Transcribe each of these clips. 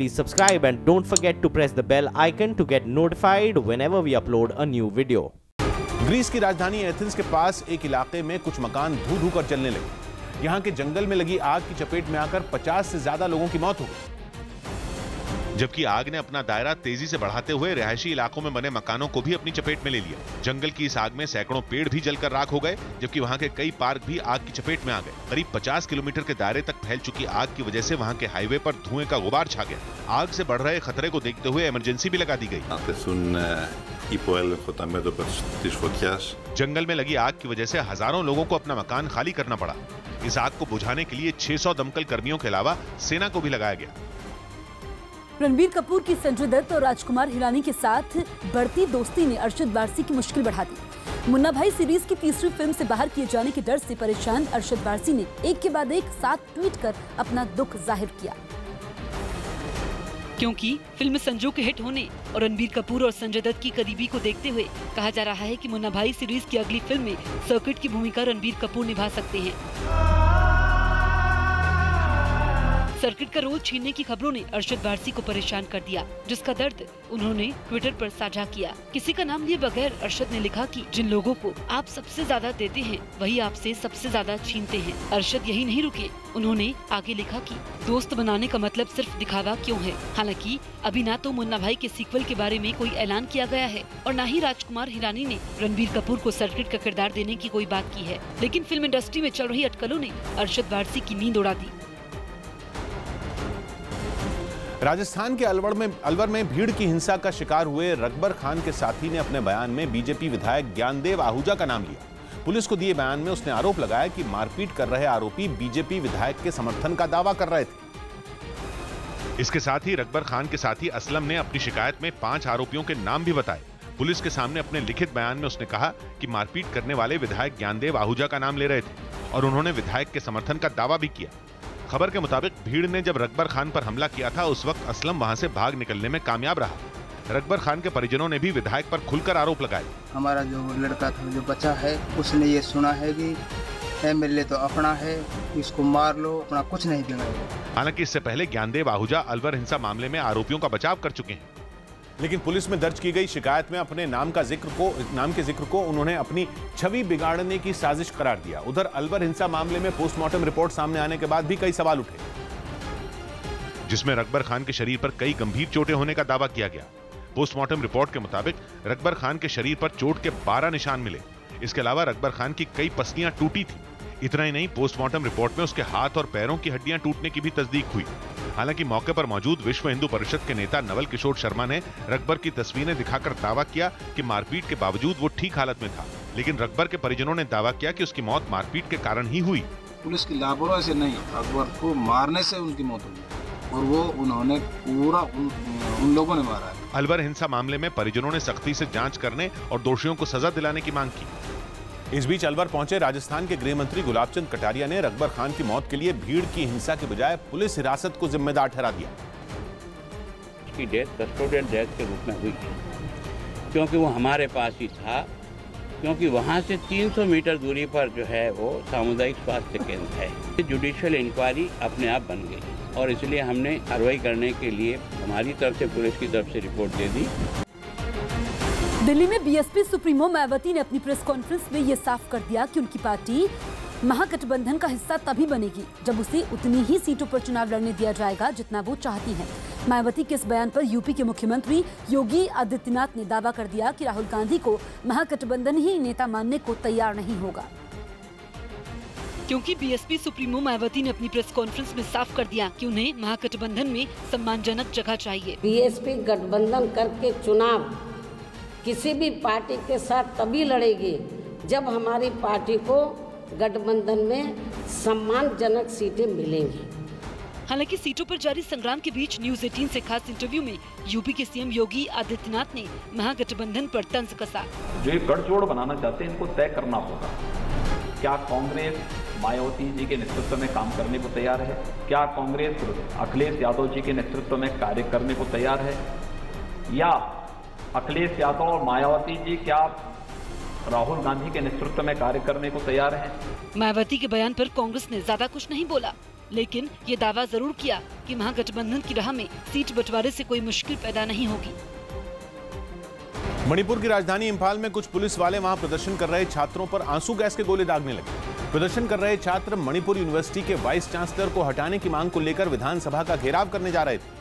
please subscribe and don't forget to press the bell icon to get notified whenever we upload a new video. Greece की राजधानी Athens के पास एक इलाके में कुछ मकान धू-धू कर जलने लगे। यहाँ के जंगल में लगी आग की चपेट में आकर 50 से ज्यादा लोगों की मौत हो गई। जबकि आग ने अपना दायरा तेजी से बढ़ाते हुए रिहायशी इलाकों में बने मकानों को भी अपनी चपेट में ले लिया। जंगल की इस आग में सैकड़ों पेड़ भी जलकर राख हो गए, जबकि वहां के कई पार्क भी आग की चपेट में आ गए। करीब 50 किलोमीटर के दायरे तक फैल चुकी आग की वजह से वहां के हाईवे पर धुएं का गुबार छा गया। आग से बढ़ रहे खतरे को देखते हुए इमरजेंसी भी लगा दी गई। जंगल में लगी आग की वजह से हजारों लोगों को अपना मकान खाली करना पड़ा। इस आग को बुझाने के लिए 600 दमकल कर्मियों के अलावा सेना को भी लगाया गया। रणबीर कपूर की संजय दत्त और राजकुमार हिरानी के साथ बढ़ती दोस्ती ने अरशद वारसी की मुश्किल बढ़ा दी। मुन्ना भाई सीरीज की तीसरी फिल्म से बाहर किए जाने के डर से परेशान अरशद वारसी ने एक के बाद एक 7 ट्वीट कर अपना दुख जाहिर किया। क्योंकि फिल्म संजू के हिट होने और रणबीर कपूर और संजय दत्त की करीबी को देखते हुए कहा जा रहा है कि मुन्ना भाई सीरीज की अगली फिल्म में सर्किट की भूमिका रणबीर कपूर निभा सकते हैं। सर्किट का रोल छीनने की खबरों ने अरशद वारसी को परेशान कर दिया, जिसका दर्द उन्होंने ट्विटर पर साझा किया। किसी का नाम लिए बगैर अरशद ने लिखा कि जिन लोगों को आप सबसे ज्यादा देते हैं वही आपसे सबसे ज्यादा छीनते हैं। अरशद यही नहीं रुके, उन्होंने आगे लिखा कि दोस्त बनाने का मतलब सिर्फ दिखावा क्यों है। हालांकि अभी ना तो मुन्ना भाई के सीक्वल के बारे में कोई ऐलान किया गया है और न ही राजकुमार हिरानी ने रणबीर कपूर को सर्किट का किरदार देने की कोई बात की है, लेकिन फिल्म इंडस्ट्री में चल रही अटकलों ने अरशद वारसी की नींद उड़ा दी। राजस्थान के अलवर में भीड़ की हिंसा का शिकार हुए रकबर खान के साथी ने अपने बयान में बीजेपी विधायक ज्ञानदेव आहूजा का नाम लिया। पुलिस को दिए बयान में उसने आरोप लगाया कि मारपीट कर रहे आरोपी बीजेपी विधायक के समर्थन का दावा कर रहे थे। इसके साथ ही रकबर खान के साथी असलम ने अपनी शिकायत में 5 आरोपियों के नाम भी बताए। पुलिस के सामने अपने लिखित बयान में उसने कहा कि मारपीट करने वाले विधायक ज्ञानदेव आहूजा का नाम ले रहे थे और उन्होंने विधायक के समर्थन का दावा भी किया। खबर के मुताबिक भीड़ ने जब रकबर खान पर हमला किया था उस वक्त असलम वहां से भाग निकलने में कामयाब रहा। रकबर खान के परिजनों ने भी विधायक पर खुलकर आरोप लगाए। हमारा जो लड़का था, जो बच्चा है, उसने ये सुना है कि एमएलए तो अपना है, इसको मार लो, अपना कुछ नहीं दिखाएगा। हालांकि इससे पहले ज्ञानदेव आहूजा अलवर हिंसा मामले में आरोपियों का बचाव कर चुके हैं, लेकिन पुलिस में दर्ज की गई शिकायत में अपने नाम के जिक्र को उन्होंने अपनी छवि बिगाड़ने की साजिश करार दिया। उधर अलवर हिंसा मामले में पोस्टमार्टम रिपोर्ट सामने आने के बाद भी कई सवाल उठे, जिसमें रकबर खान के शरीर पर कई गंभीर चोटें होने का दावा किया गया। पोस्टमार्टम रिपोर्ट के मुताबिक रकबर खान के शरीर पर चोट के 12 निशान मिले। इसके अलावा रकबर खान की कई पसलियां टूटी थी। इतना ही नहीं, पोस्टमार्टम रिपोर्ट में उसके हाथ और पैरों की हड्डियां टूटने की भी तस्दीक हुई। हालांकि मौके पर मौजूद विश्व हिंदू परिषद के नेता नवल किशोर शर्मा ने रकबर की तस्वीरें दिखाकर दावा किया कि मारपीट के बावजूद वो ठीक हालत में था, लेकिन रकबर के परिजनों ने दावा किया कि उसकी मौत मारपीट के कारण ही हुई। पुलिस की लापरवाही से नहीं, अकबर को मारने से उनकी मौत हुई और वो उन्होंने पूरा उन लोगों ने मारा है। अलवर हिंसा मामले में परिजनों ने सख्ती से जांच करने और दोषियों को सजा दिलाने की मांग की। इस बीच अलवर पहुंचे राजस्थान के गृह मंत्री गुलाबचंद कटारिया ने रकबर खान की मौत के लिए भीड़ की हिंसा के बजाय पुलिस हिरासत को जिम्मेदार ठहरा दिया। उसकी डेथ कस्टोडियल डेथ के रूप में हुई, क्योंकि वो हमारे पास ही था, क्योंकि वहाँ से 300 मीटर दूरी पर जो है वो सामुदायिक स्वास्थ्य केंद्र है। जुडिशियल इंक्वायरी अपने आप बन गई और इसलिए हमने कार्रवाई करने के लिए हमारी तरफ से पुलिस की तरफ से रिपोर्ट दे दी। दिल्ली में बीएसपी सुप्रीमो मायावती ने अपनी प्रेस कॉन्फ्रेंस में ये साफ कर दिया कि उनकी पार्टी महागठबंधन का हिस्सा तभी बनेगी जब उसे उतनी ही सीटों पर चुनाव लड़ने दिया जाएगा जितना वो चाहती हैं। मायावती के इस बयान पर यूपी के मुख्यमंत्री योगी आदित्यनाथ ने दावा कर दिया कि राहुल गांधी को महागठबंधन ही नेता मानने को तैयार नहीं होगा। क्योंकि बीएसपी सुप्रीमो मायावती ने अपनी प्रेस कॉन्फ्रेंस में साफ कर दिया कि उन्हें महागठबंधन में सम्मानजनक जगह चाहिए। बीएसपी गठबंधन करके चुनाव किसी भी पार्टी के साथ तभी लड़ेगी जब हमारी पार्टी को गठबंधन में सम्मानजनक सीटें मिलेंगी। हालांकि सीटों पर जारी संग्राम के बीच न्यूज 18 से खास इंटरव्यू में यूपी के सीएम योगी आदित्यनाथ ने महागठबंधन पर तंज कसा। जो एक गठजोड़ बनाना चाहते हैं इनको तय करना होगा। क्या कांग्रेस मायावती जी के नेतृत्व में काम करने को तैयार है? क्या कांग्रेस अखिलेश यादव जी के नेतृत्व में कार्य करने को तैयार है? या अखिलेश यादव और मायावती जी क्या राहुल गांधी के नेतृत्व में कार्य करने को तैयार हैं? मायावती के बयान पर कांग्रेस ने ज्यादा कुछ नहीं बोला। लेकिन ये दावा जरूर किया कि महागठबंधन की राह में सीट बंटवारे से कोई मुश्किल पैदा नहीं होगी। मणिपुर की राजधानी इंफाल में कुछ पुलिस वाले वहां प्रदर्शन कर रहे छात्रों पर आंसू गैस के गोले दागने लगे। प्रदर्शन कर रहे छात्र मणिपुर यूनिवर्सिटी के वाइस चांसलर को हटाने की मांग को लेकर विधानसभा का घेराव करने जा रहे थे,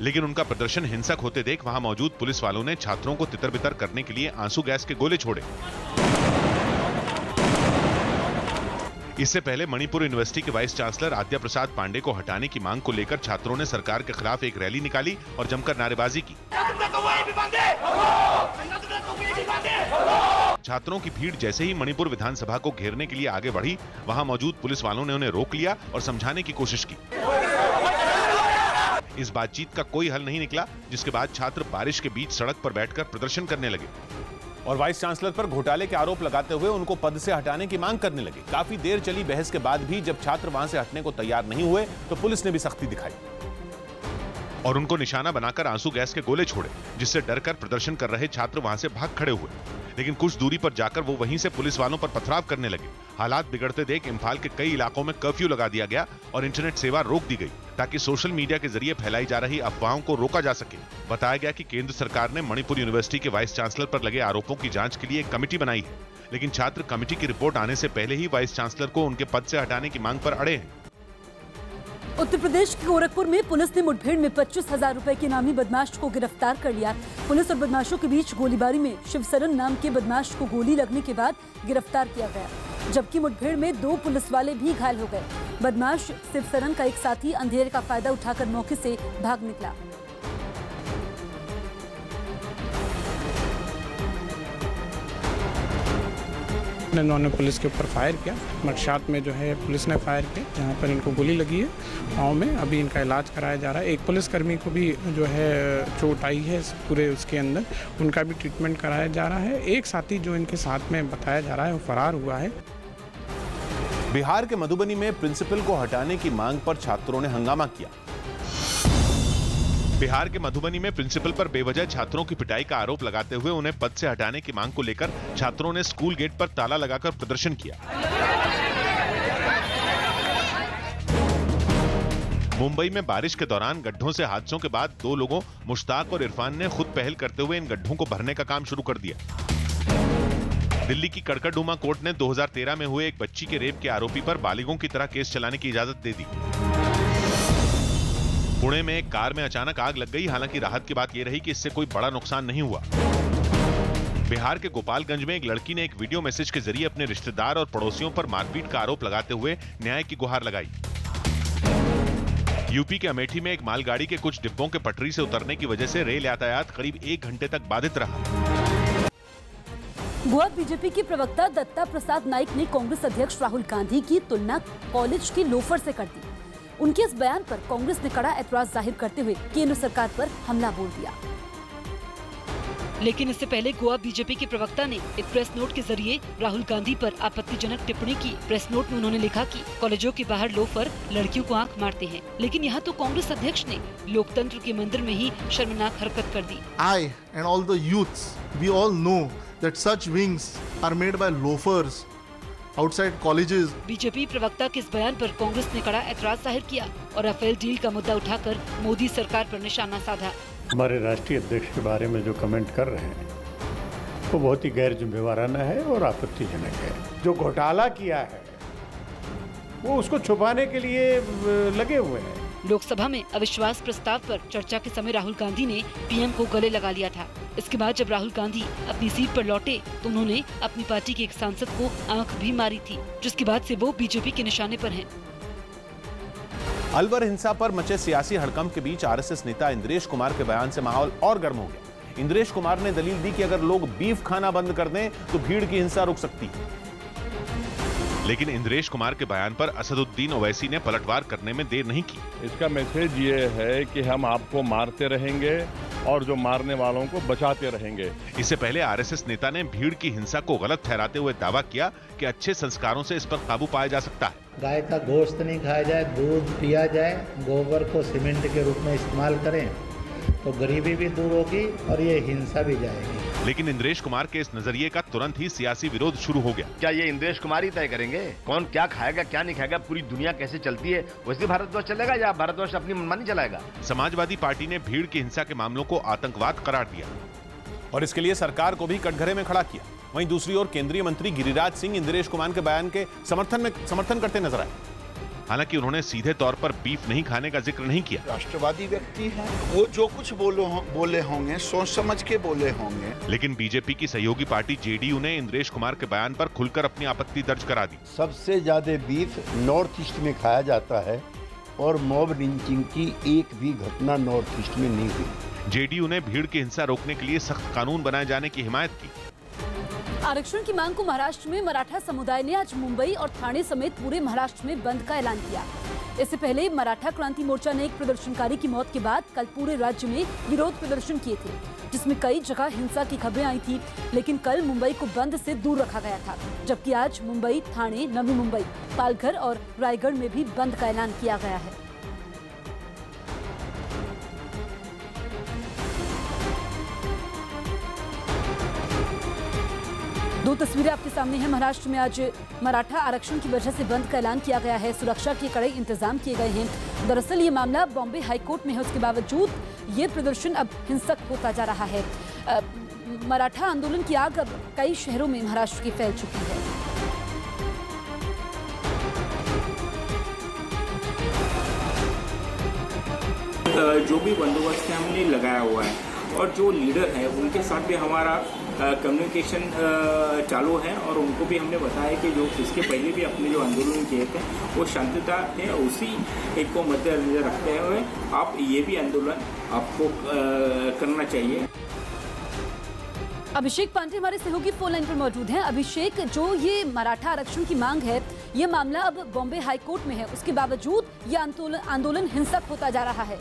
लेकिन उनका प्रदर्शन हिंसक होते देख वहां मौजूद पुलिस वालों ने छात्रों को तितर-बितर करने के लिए आंसू गैस के गोले छोड़े। इससे पहले मणिपुर यूनिवर्सिटी के वाइस चांसलर आद्या प्रसाद पांडे को हटाने की मांग को लेकर छात्रों ने सरकार के खिलाफ एक रैली निकाली और जमकर नारेबाजी की। छात्रों की भीड़ जैसे ही मणिपुर विधानसभा को घेरने के लिए आगे बढ़ी, वहां मौजूद पुलिस वालों ने उन्हें रोक लिया और समझाने की कोशिश की। इस बातचीत का कोई हल नहीं निकला, जिसके बाद छात्र बारिश के बीच सड़क पर बैठकर प्रदर्शन करने लगे और वाइस चांसलर पर घोटाले के आरोप लगाते हुए उनको पद से हटाने की मांग करने लगे। काफी देर चली बहस के बाद भी जब छात्र वहां से हटने को तैयार नहीं हुए तो पुलिस ने भी सख्ती दिखाई और उनको निशाना बनाकर आंसू गैस के गोले छोड़े, जिससे डरकर प्रदर्शन कर रहे छात्र वहां से भाग खड़े हुए। लेकिन कुछ दूरी पर जाकर वो वहीं से पुलिस वालों पर पथराव करने लगे। हालात बिगड़ते देख इंफाल के कई इलाकों में कर्फ्यू लगा दिया गया और इंटरनेट सेवा रोक दी गई, ताकि सोशल मीडिया के जरिए फैलाई जा रही अफवाहों को रोका जा सके। बताया गया कि केंद्र सरकार ने मणिपुर यूनिवर्सिटी के वाइस चांसलर पर लगे आरोपों की जांच के लिए एक कमेटी बनाई है, लेकिन छात्र कमेटी की रिपोर्ट आने से पहले ही वाइस चांसलर को उनके पद से हटाने की मांग पर अड़े हैं। उत्तर प्रदेश के गोरखपुर में पुलिस ने मुठभेड़ में 25,000 रुपए के इनामी बदमाश को गिरफ्तार कर लिया। पुलिस और बदमाशों के बीच गोलीबारी में शिवसरन नाम के बदमाश को गोली लगने के बाद गिरफ्तार किया गया, जबकि मुठभेड़ में 2 पुलिस वाले भी घायल हो गए। बदमाश शिवसरन का एक साथी अंधेरे का फायदा उठाकर मौके से भाग निकला। इन्होंने पुलिस के ऊपर फायर किया। मकशात में जो है पुलिस ने फायर किया, जहाँ पर इनको गोली लगी है पाँव में। अभी इनका इलाज कराया जा रहा है। एक पुलिसकर्मी को भी जो है चोट आई है पूरे उसके अंदर, उनका भी ट्रीटमेंट कराया जा रहा है। एक साथी जो इनके साथ में बताया जा रहा है वो फरार हुआ है। बिहार के मधुबनी में प्रिंसिपल को हटाने की मांग पर छात्रों ने हंगामा किया। बिहार के मधुबनी में प्रिंसिपल पर बेवजह छात्रों की पिटाई का आरोप लगाते हुए उन्हें पद से हटाने की मांग को लेकर छात्रों ने स्कूल गेट पर ताला लगाकर प्रदर्शन किया। मुंबई में बारिश के दौरान गड्ढों से हादसों के बाद 2 लोगों मुश्ताक और इरफान ने खुद पहल करते हुए इन गड्ढों को भरने का काम शुरू कर दिया। दिल्ली की कड़कड़डूमा कोर्ट ने 2013 में हुए एक बच्ची के रेप के आरोपी पर बालिगों की तरह केस चलाने की इजाजत दे दी। पुणे में एक कार में अचानक आग लग गई। हालांकि राहत की बात यह रही कि इससे कोई बड़ा नुकसान नहीं हुआ। बिहार के गोपालगंज में एक लड़की ने एक वीडियो मैसेज के जरिए अपने रिश्तेदार और पड़ोसियों पर मारपीट का आरोप लगाते हुए न्याय की गुहार लगाई। यूपी के अमेठी में एक मालगाड़ी के कुछ डिब्बों के पटरी से उतरने की वजह से रेल यातायात करीब 1 घंटे तक बाधित रहा। गोवा बीजेपी के प्रवक्ता दत्ता प्रसाद नाइक ने कांग्रेस अध्यक्ष राहुल गांधी की तुलना कॉलेज के लोफर से कर दी। उनके इस बयान पर कांग्रेस ने कड़ा ऐतराज जाहिर करते हुए केंद्र सरकार पर हमला बोल दिया। लेकिन इससे पहले गोवा बीजेपी के प्रवक्ता ने एक प्रेस नोट के जरिए राहुल गांधी पर आपत्तिजनक टिप्पणी की। प्रेस नोट में उन्होंने लिखा कि कॉलेजों के बाहर लोफर लड़कियों को आंख मारते हैं, लेकिन यहाँ तो कांग्रेस अध्यक्ष ने लोकतंत्र के मंदिर में ही शर्मनाक हरकत कर दी। I and all the youths, we all know that such wings are made by loafers outside colleges. BJP प्रवक्ता के इस बयान पर कांग्रेस ने कड़ा ऐतराज जाहिर किया और राफेल डील का मुद्दा उठाकर मोदी सरकार पर निशाना साधा। हमारे राष्ट्रीय अध्यक्ष के बारे में जो कमेंट कर रहे हैं वो बहुत ही गैर जिम्मेवाराना है और आपत्तिजनक है। जो घोटाला किया है वो उसको छुपाने के लिए लगे हुए हैं। लोकसभा में अविश्वास प्रस्ताव पर चर्चा के समय राहुल गांधी ने पीएम को गले लगा लिया था। इसके बाद जब राहुल गांधी अपनी सीट पर लौटे तो उन्होंने अपनी पार्टी के एक सांसद को आंख भी मारी थी, जिसके बाद से वो बीजेपी के निशाने पर हैं। अलवर हिंसा पर मचे सियासी हड़कंप के बीच आरएसएस नेता इंद्रेश कुमार के बयान से माहौल और गर्म हो गया। इंद्रेश कुमार ने दलील दी कि अगर लोग बीफ खाना बंद कर दें तो भीड़ की हिंसा रुक सकती है। लेकिन इंद्रेश कुमार के बयान पर असदुद्दीन ओवैसी ने पलटवार करने में देर नहीं की। इसका मैसेज ये है कि हम आपको मारते रहेंगे और जो मारने वालों को बचाते रहेंगे। इससे पहले आरएसएस नेता ने भीड़ की हिंसा को गलत ठहराते हुए दावा किया कि अच्छे संस्कारों से इस पर काबू पाया जा सकता है। गाय का गोश्त नहीं खाया जाए, दूध पिया जाए, गोबर को सीमेंट के रूप में इस्तेमाल करें तो गरीबी भी दूर होगी और ये हिंसा भी जाएगी। लेकिन इंद्रेश कुमार के इस नजरिए का तुरंत ही सियासी विरोध शुरू हो गया। क्या ये इंद्रेश कुमार ही तय करेंगे कौन क्या खाएगा क्या नहीं खाएगा, पूरी दुनिया कैसे चलती है वैसे भारतवर्ष चलेगा या भारतवर्ष अपनी मनमानी चलाएगा? समाजवादी पार्टी ने भीड़ की हिंसा के मामलों को आतंकवाद करार दिया और इसके लिए सरकार को भी कटघरे में खड़ा किया। वहीं दूसरी ओर केंद्रीय मंत्री गिरिराज सिंह इंद्रेश कुमार के बयान के समर्थन करते नजर आए। हालांकि उन्होंने सीधे तौर पर बीफ नहीं खाने का जिक्र नहीं किया। राष्ट्रवादी व्यक्ति हैं, वो जो कुछ बोले होंगे सोच समझ के बोले होंगे। लेकिन बीजेपी की सहयोगी पार्टी जेडीयू ने इंद्रेश कुमार के बयान पर खुलकर अपनी आपत्ति दर्ज करा दी। सबसे ज्यादा बीफ नॉर्थ ईस्ट में खाया जाता है और मॉब लिंचिंग की एक भी घटना नॉर्थ ईस्ट में नहीं हुई। जेडीयू ने भीड़ की हिंसा रोकने के लिए सख्त कानून बनाए जाने की हिमायत की। आरक्षण की मांग को महाराष्ट्र में मराठा समुदाय ने आज मुंबई और ठाणे समेत पूरे महाराष्ट्र में बंद का ऐलान किया। इससे पहले मराठा क्रांति मोर्चा ने एक प्रदर्शनकारी की मौत के बाद कल पूरे राज्य में विरोध प्रदर्शन किए थे, जिसमें कई जगह हिंसा की खबरें आई थी। लेकिन कल मुंबई को बंद से दूर रखा गया था, जबकि आज मुंबई, ठाणे, नवी मुंबई, पालघर और रायगढ़ में भी बंद का ऐलान किया गया है। दो तस्वीरें आपके सामने हैं। महाराष्ट्र में आज मराठा आरक्षण की वजह से बंद का ऐलान किया गया है। सुरक्षा के कड़े इंतजाम किए गए हैं। दरअसल ये मामला बॉम्बे हाईकोर्ट में है, उसके बावजूद ये प्रदर्शन अब हिंसक होता जा रहा है। मराठा आंदोलन की आग अब कई शहरों में महाराष्ट्र की फैल चुकी है। जो भी बंदोबस्त हमने लगाया हुआ है और जो लीडर है उनके साथ भी हमारा कम्युनिकेशन चालू है और उनको भी हमने बताया कि जो इसके पहले भी अपने जो आंदोलन किए थे वो शांतता है, उसी एक को मद्देनजर रखते हुए आप ये भी आंदोलन आपको करना चाहिए। अभिषेक पांडे हमारे सहयोगी फोन लाइन पर मौजूद हैं। अभिषेक, जो ये मराठा आरक्षण की मांग है, ये मामला अब बॉम्बे हाईकोर्ट में है, उसके बावजूद ये आंदोलन हिंसक होता जा रहा है।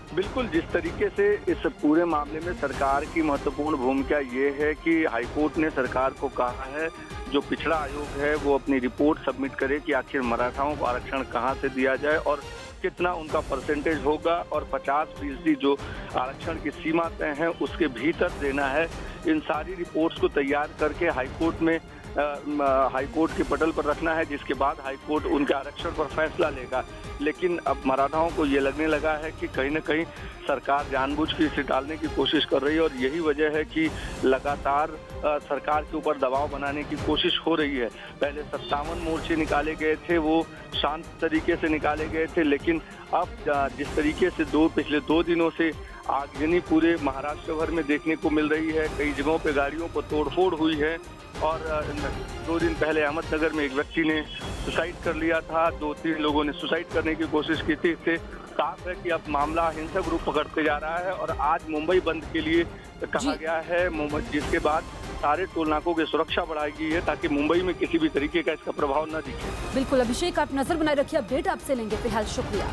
बिल्कुल, जिस तरीके से इस पूरे मामले में सरकार की महत्वपूर्ण भूमिका ये है कि हाईकोर्ट ने सरकार को कहा है जो पिछड़ा आयोग है वो अपनी रिपोर्ट सबमिट करे कि आखिर मराठाओं को आरक्षण कहां से दिया जाए और कितना उनका परसेंटेज होगा और 50% जो आरक्षण की सीमा तय है उसके भीतर देना है। इन सारी रिपोर्ट्स को तैयार करके हाईकोर्ट में हाईकोर्ट के पटल पर रखना है, जिसके बाद हाईकोर्ट उनके आरक्षण पर फैसला लेगा। लेकिन अब मराठाओं को ये लगने लगा है कि कहीं न कहीं सरकार जानबूझ के इसे टालने की कोशिश कर रही है और यही वजह है कि लगातार सरकार के ऊपर दबाव बनाने की कोशिश हो रही है। पहले 57 मोर्चे निकाले गए थे, वो शांत तरीके से निकाले गए थे, लेकिन अब जिस तरीके से पिछले 2 दिनों से आगजनी पूरे महाराष्ट्र भर में देखने को मिल रही है, कई जगहों पे गाड़ियों पर तोड़फोड़ हुई है और 2 दिन पहले अहमदनगर में एक व्यक्ति ने सुसाइड कर लिया था, 2-3 लोगों ने सुसाइड करने की कोशिश की थी। इससे साफ है कि अब मामला हिंसक रूप पकड़ते जा रहा है और आज मुंबई बंद के लिए कहा गया है, जिसके बाद सारे टोल नाकों की सुरक्षा बढ़ाई गई है ताकि मुंबई में किसी भी तरीके का इसका प्रभाव न दिखे। बिल्कुल अभिषेक, आप नजर बनाए रखिए, अपडेट आपसे लेंगे। फिलहाल शुक्रिया।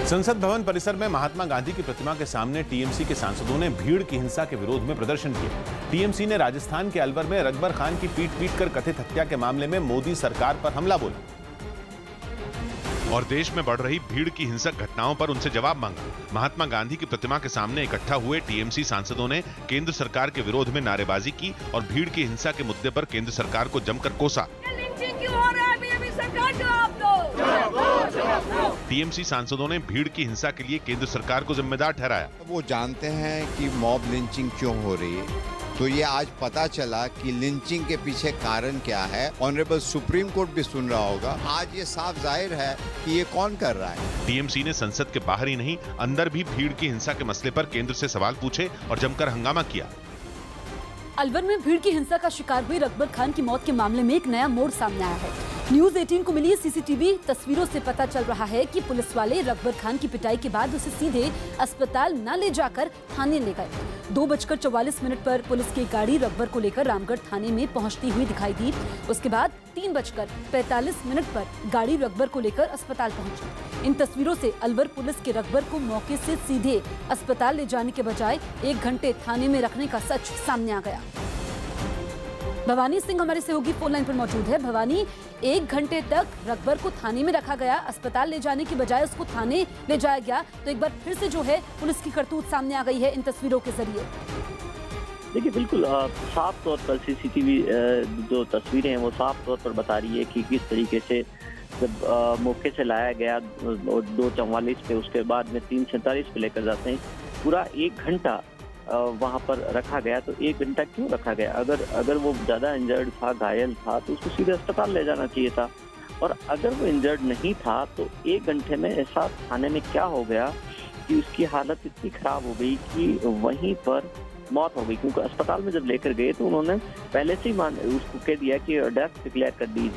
संसद भवन परिसर में महात्मा गांधी की प्रतिमा के सामने टीएमसी के सांसदों ने भीड़ की हिंसा के विरोध में प्रदर्शन किया। टीएमसी ने राजस्थान के अलवर में रकबर खान की पीट कर कथित हत्या के मामले में मोदी सरकार पर हमला बोला और देश में बढ़ रही भीड़ की हिंसक घटनाओं पर उनसे जवाब मांगा। महात्मा गांधी की प्रतिमा के सामने इकट्ठा हुए टीएमसी सांसदों ने केंद्र सरकार के विरोध में नारेबाजी की और भीड़ की हिंसा के मुद्दे पर केंद्र सरकार को जमकर कोसा। टीएमसी सांसदों ने भीड़ की हिंसा के लिए केंद्र सरकार को जिम्मेदार ठहराया। वो जानते हैं कि मॉब लिंचिंग क्यों हो रही है, तो ये आज पता चला कि लिंचिंग के पीछे कारण क्या है। ऑनरेबल सुप्रीम कोर्ट भी सुन रहा होगा। आज ये साफ जाहिर है कि ये कौन कर रहा है। टीएमसी ने संसद के बाहर ही नहीं अंदर भी भीड़ की हिंसा के मसले पर केंद्र से सवाल पूछे और जमकर हंगामा किया। अलवर में भीड़ की हिंसा का शिकार हुई रकबर खान की मौत के मामले में एक नया मोड़ सामने आया है। न्यूज 18 को मिली सीसीटीवी तस्वीरों से पता चल रहा है कि पुलिस वाले रकबर खान की पिटाई के बाद उसे सीधे अस्पताल न ले जाकर थाने ले गए। 2:44 पर पुलिस की गाड़ी रकबर को लेकर रामगढ़ थाने में पहुंचती हुई दिखाई दी। उसके बाद 3:45 पर गाड़ी रकबर को लेकर अस्पताल पहुंची। इन तस्वीरों से अलवर पुलिस के रकबर को मौके से सीधे अस्पताल ले जाने के बजाय 1 घंटे थाने में रखने का सच सामने आ गया। भवानी सिंह हमारे सहयोगी फोन लाइन पर मौजूद है। भवानी, 1 घंटे तक रकबर को थाने में रखा गया, अस्पताल ले जाने की बजाय उसको थाने ले जाया गया, तो एक बार फिर से जो है पुलिस की करतूत सामने आ गई है इन तस्वीरों के जरिए। देखिए, बिल्कुल साफ तौर पर सीसीटीवी जो तस्वीरें हैं वो साफ तौर पर बता रही है कि किस तरीके से जब मौके से लाया गया 2:44 पे, उसके बाद में 3:47 पे लेकर जाते हैं, पूरा 1 घंटा वहाँ पर रखा गया। तो 1 घंटा क्यों रखा गया? अगर वो ज़्यादा इंजर्ड था, घायल था, तो उसको सीधे अस्पताल ले जाना चाहिए था। और अगर वो इंजर्ड नहीं था तो 1 घंटे में ऐसा थाने में क्या हो गया कि उसकी हालत इतनी खराब हो गई कि वहीं पर मौत हो गई। क्योंकि अस्पताल में जब लेकर गए तो उन्होंने पहले से ही उसको कह दिया कि डेथ डिक्लेयर कर दी,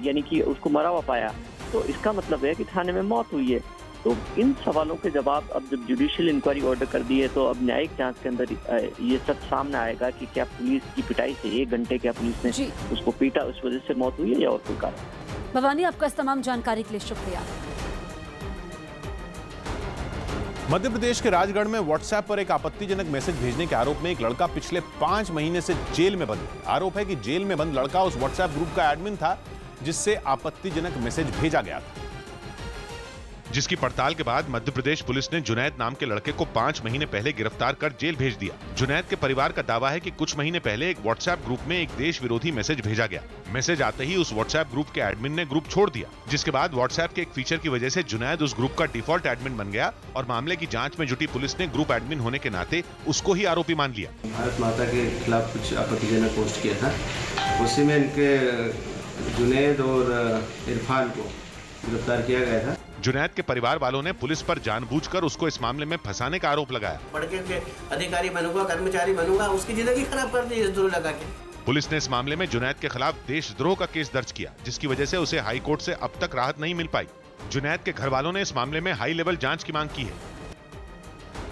यानी कि उसको मरा हुआ पाया। तो इसका मतलब है कि थाने में मौत हुई है। तो इन सवालों के जवाब अब जब जुडिशियल इंक्वायरी ऑर्डर कर दी है तो अब न्यायिक जांच के अंदर ये सच सामने आएगा कि क्या पुलिस की पिटाई से 1 घंटे क्या पुलिस ने उसको पीटा, उस वजह से मौत हुई है या और कोई कारण। भवानी, आपका इस तमाम जानकारी के लिए शुक्रिया। मध्य प्रदेश के राजगढ़ में व्हाट्सएप पर एक आपत्तिजनक मैसेज भेजने के आरोप में एक लड़का पिछले 5 महीने से जेल में बंद है। आरोप है कि जेल में बंद लड़का उस व्हाट्सएप ग्रुप का एडमिन था जिससे आपत्तिजनक मैसेज भेजा गया था, जिसकी पड़ताल के बाद मध्य प्रदेश पुलिस ने जुनैद नाम के लड़के को 5 महीने पहले गिरफ्तार कर जेल भेज दिया। जुनैद के परिवार का दावा है कि कुछ महीने पहले एक व्हाट्सएप ग्रुप में एक देश विरोधी मैसेज भेजा गया। मैसेज आते ही उस व्हाट्सएप ग्रुप के एडमिन ने ग्रुप छोड़ दिया, जिसके बाद व्हाट्सएप के एक फीचर की वजह से जुनैद उस ग्रुप का डिफॉल्ट एडमिन बन गया और मामले की जाँच में जुटी पुलिस ने ग्रुप एडमिन होने के नाते उसको ही आरोपी मान लिया। भारत माता के खिलाफ कुछ आपत्तिजनक पोस्ट किया था, उसी में इनके जुनैद और इरफान को गिरफ्तार किया गया था। जुनैद के परिवार वालों ने पुलिस पर जानबूझकर उसको इस मामले में फंसाने का आरोप लगाया। पढ़ के अधिकारी बनूंगा, कर्मचारी बनूंगा, उसकी जिंदगी खराब कर दी इस दूर लगा के। पुलिस ने इस मामले में जुनैद के खिलाफ देशद्रोह का केस दर्ज किया, जिसकी वजह से उसे हाई कोर्ट से अब तक राहत नहीं मिल पाई। जुनैद के घर वालों ने इस मामले में हाई लेवल जांच की मांग की है।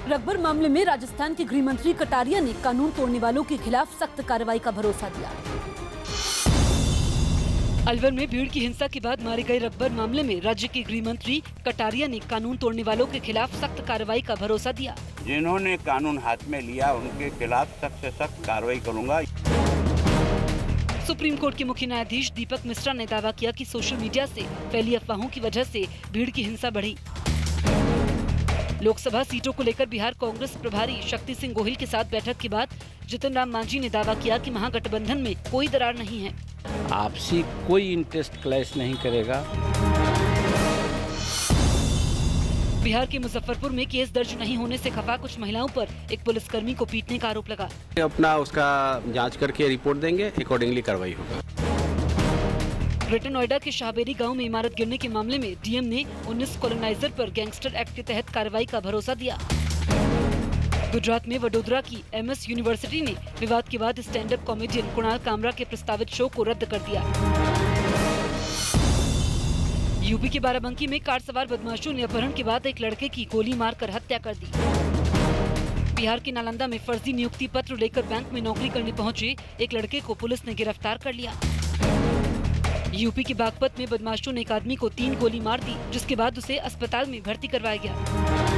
रकबर मामले में राजस्थान के गृह मंत्री कटारिया ने कानून तोड़ने वालों के खिलाफ सख्त कार्रवाई का भरोसा दिया। अलवर में भीड़ की हिंसा के बाद मारे गए रकबर मामले में राज्य के गृह मंत्री कटारिया ने कानून तोड़ने वालों के खिलाफ सख्त कार्रवाई का भरोसा दिया। जिन्होंने कानून हाथ में लिया उनके खिलाफ सख्त से सख्त कार्रवाई करूंगा। सुप्रीम कोर्ट के मुख्य न्यायाधीश दीपक मिश्रा ने दावा किया कि सोशल मीडिया से फैली अफवाहों की वजह से भीड़ की हिंसा बढ़ी। लोकसभा सीटों को लेकर बिहार कांग्रेस प्रभारी शक्ति सिंह गोहिल के साथ बैठक के बाद जितन राम मांझी ने दावा किया कि महागठबंधन में कोई दरार नहीं है। आपसी कोई इंटरेस्ट क्लैश नहीं करेगा। बिहार के मुजफ्फरपुर में केस दर्ज नहीं होने से खफा कुछ महिलाओं पर एक पुलिसकर्मी को पीटने का आरोप लगा। अपना उसका जांच करके रिपोर्ट देंगे, अकॉर्डिंगली कार्रवाई होगा। ग्रेटर नोएडा के शाहबेरी गांव में इमारत गिरने के मामले में डीएम ने 19 कॉलोनाइजर पर गैंगस्टर एक्ट के तहत कार्रवाई का भरोसा दिया। गुजरात में वडोदरा की एमएस यूनिवर्सिटी ने विवाद के बाद stand up comedian Kunal Kamra के प्रस्तावित शो को रद्द कर दिया। यूपी के बाराबंकी में कार सवार बदमाशों ने अपहरण के बाद एक लड़के की गोली मारकर हत्या कर दी। बिहार के नालंदा में फर्जी नियुक्ति पत्र लेकर बैंक में नौकरी करने पहुंचे एक लड़के को पुलिस ने गिरफ्तार कर लिया। यूपी के बागपत में बदमाशों ने एक आदमी को 3 गोली मार दी, जिसके बाद उसे अस्पताल में भर्ती करवाया गया।